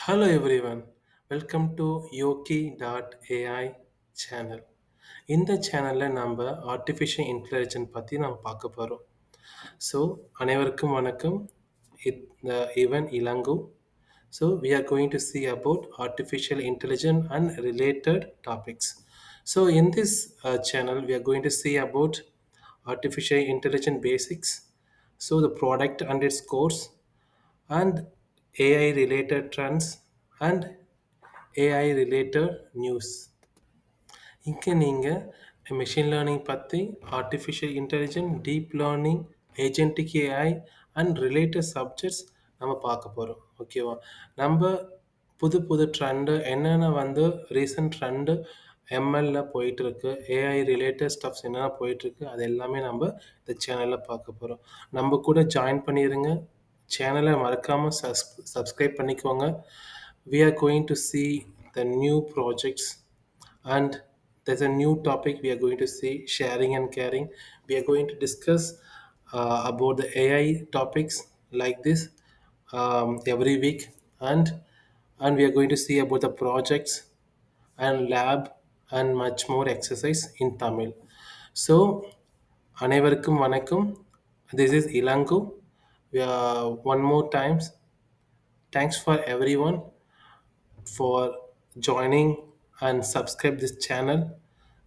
Hello everyone, welcome to Yoki.ai channel. இந்த சேனல்ல நம்ம ஆர்டிஃபிஷியல் இன்டெலிஜென்ஸ் பத்தி நம்ம பார்க்க போறோம். ஸோ அனைவருக்கும் வணக்கம். இவன் Ilango. So we are going to see about artificial intelligence and related topics. So in this channel, we are going to see about artificial intelligence basics. So the product and its course and AI related trends and AI related news. இங்கே நீங்கள் machine learning பற்றி artificial intelligence deep learning agentic AI and related subjects நம்ம பார்க்க போகிறோம். ஓகேவா? நம்ம புது புது ட்ரெண்டு என்னென்ன வந்து ரீசன்ட் ட்ரெண்டு எம்எல்ல போயிட்டுருக்கு, ஏஐ ரிலேட்டட் ஸ்டப்ஸ் என்னென்ன போயிட்டுருக்கு, அது எல்லாமே நம்ம இந்த சேனலில் பார்க்க போகிறோம். நம்ம கூட ஜாயின் பண்ணிடுங்க. சேனலை மறக்காமல் சப்ஸ்கிரைப் பண்ணிக்கோங்க. We are going to see the new projects and there's a new topic we are going to see sharing and caring. We are going to discuss about the AI topics like this every week, and we are going to see about the projects and lab and much more exercise in Tamil. So அனைவருக்கும் வணக்கம். This is Ilangu. We are one more times. Thanks for everyone for joining and subscribe this channel.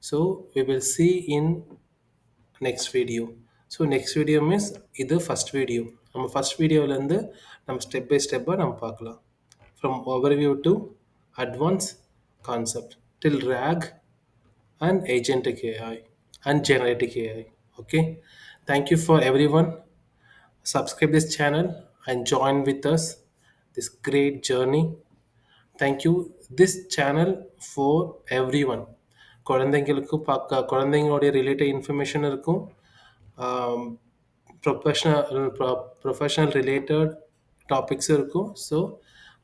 So we will see in next video. So next video means இது first video. நம்ம first videoலேருந்து நம்ம step by ஸ்டெப்பாக நம்ம பார்க்கலாம். From overview to advanced concept till RAG and agentic AI and generative AI. Okay. Thank you for everyone. Subscribe this channel and join with us this great journey. Thank you this channel for every one. குழந்தைங்களுக்கு குழந்தைங்களுடைய related information இருக்கும், professional professional related டாபிக்ஸும் இருக்கும். So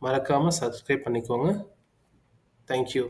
மறக்காமல் subscribe பண்ணிக்கோங்க. Thank you.